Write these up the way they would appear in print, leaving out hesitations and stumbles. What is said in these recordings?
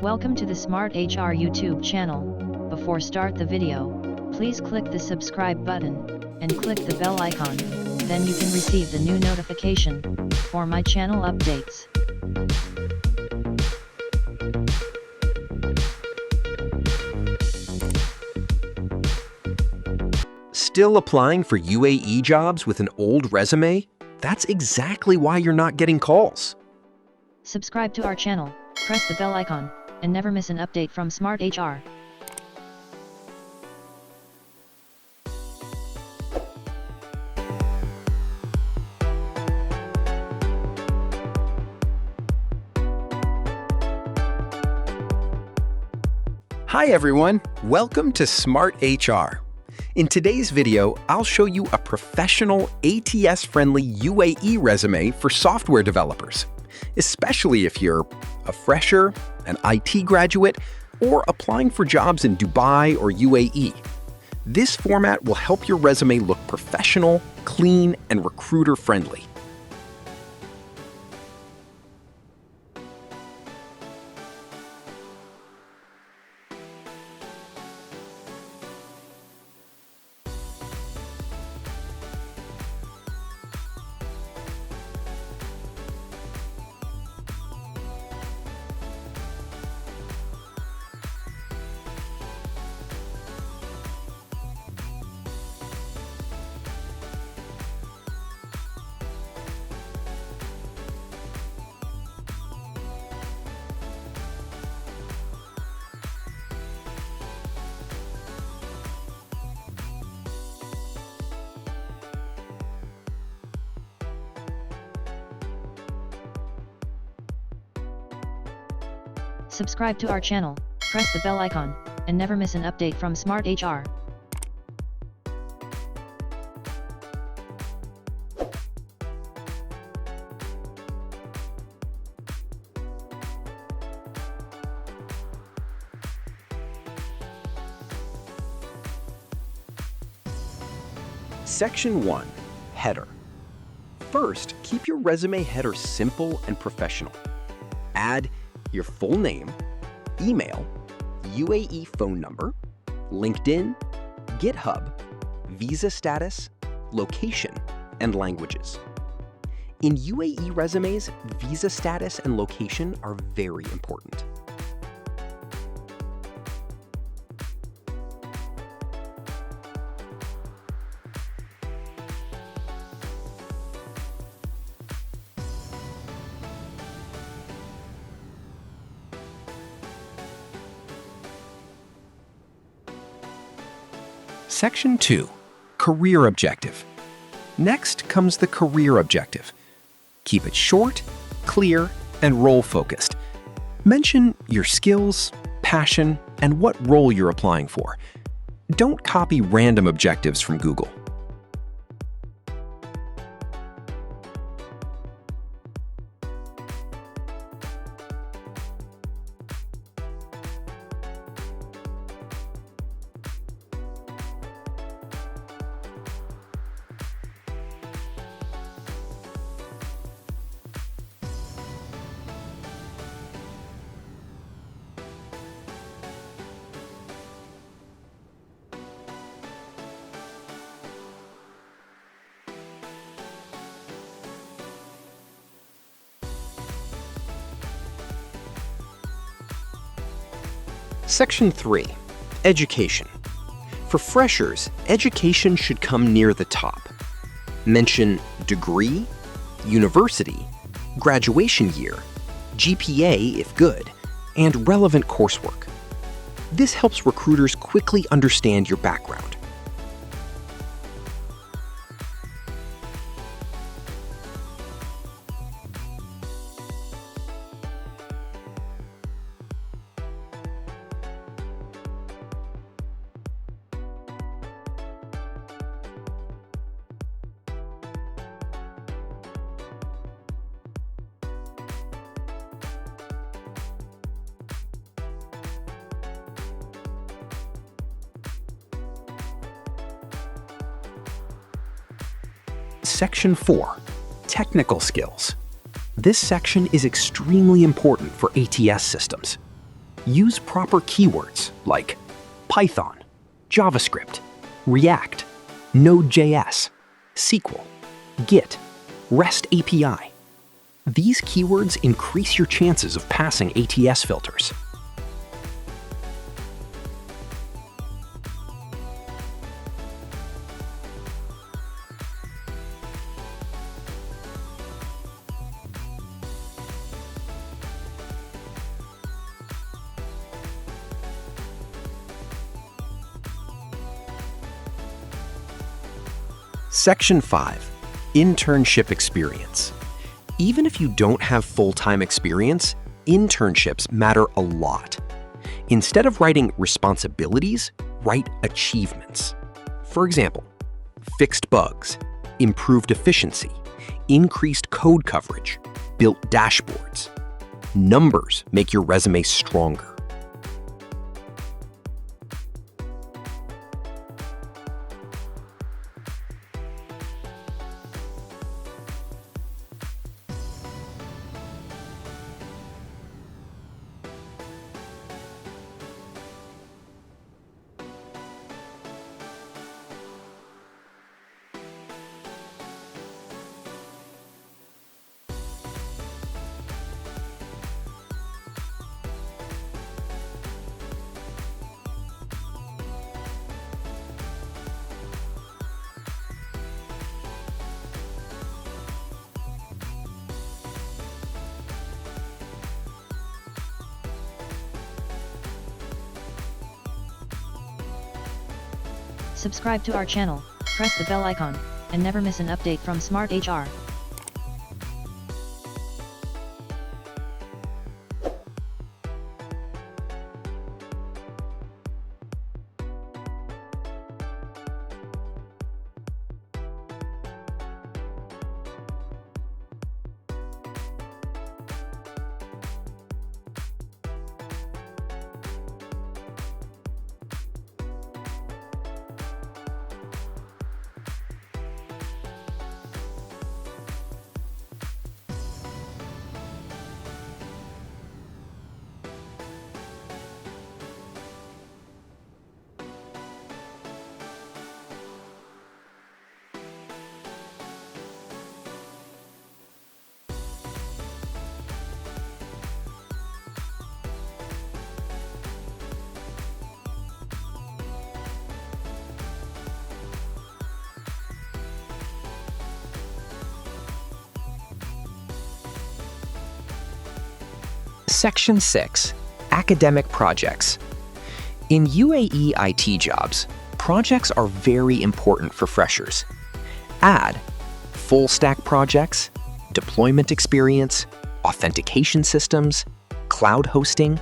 Welcome to the Smart HR YouTube channel. Before start the video, please click the subscribe button and click the bell icon. Then you can receive the new notification for my channel updates. Still applying for UAE jobs with an old resume? That's exactly why you're not getting calls. Subscribe to our channel, press the bell icon, and never miss an update from Smart HR. Hi everyone, welcome to Smart HR. In today's video, I'll show you a professional ATS-friendly UAE resume for software developers, especially if you're a fresher, an IT graduate, or applying for jobs in Dubai or UAE. This format will help your resume look professional, clean, and recruiter-friendly. Subscribe to our channel, press the bell icon, and never miss an update from Smart HR. Section 1. Header. First, keep your resume header simple and professional. Add your full name, email, UAE phone number, LinkedIn, GitHub, visa status, location, and languages. In UAE resumes, visa status and location are very important. Section 2. Career objective. Next comes the career objective. Keep it short, clear, and role-focused. Mention your skills, passion, and what role you're applying for. Don't copy random objectives from Google. Section 3. Education. For freshers, education should come near the top. Mention degree, university, graduation year, GPA if good, and relevant coursework. This helps recruiters quickly understand your background. Section 4. Technical skills. This section is extremely important for ATS systems. Use proper keywords like Python, JavaScript, React, Node.js, SQL, Git, REST API. These keywords increase your chances of passing ATS filters. Section 5. Internship Experience. Even if you don't have full-time experience, internships matter a lot. Instead of writing responsibilities, write achievements. For example, fixed bugs, improved efficiency, increased code coverage, built dashboards. Numbers make your resume stronger. Subscribe to our channel, press the bell icon, and never miss an update from Smart HR. Section 6. Academic Projects. In UAE IT jobs, projects are very important for freshers. Add full-stack projects, deployment experience, authentication systems, cloud hosting,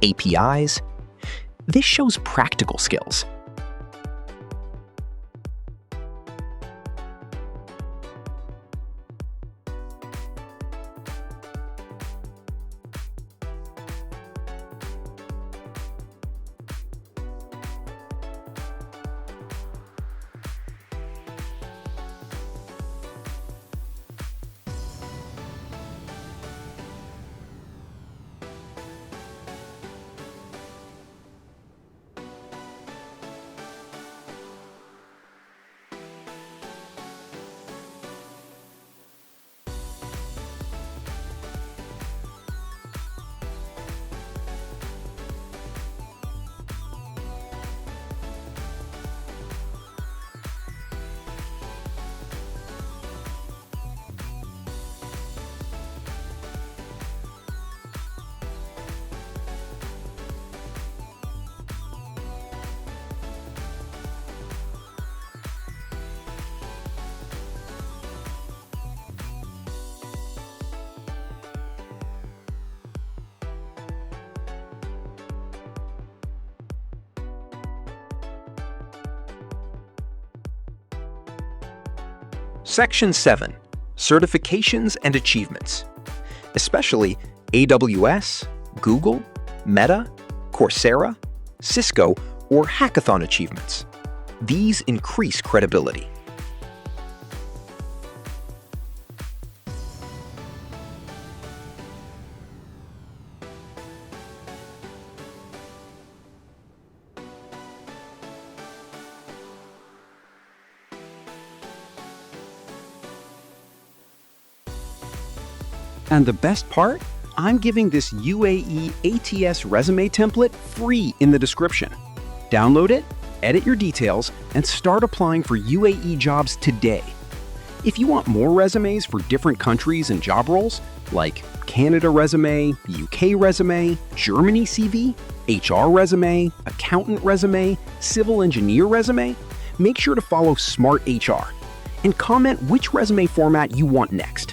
APIs. This shows practical skills. Section 7. Certifications and Achievements. Especially AWS, Google, Meta, Coursera, Cisco, or hackathon achievements. These increase credibility. And the best part? I'm giving this UAE ATS resume template free in the description. Download it, edit your details, and start applying for UAE jobs today. If you want more resumes for different countries and job roles, like Canada resume, UK resume, Germany CV, HR resume, accountant resume, civil engineer resume, make sure to follow Smart HR and comment which resume format you want next.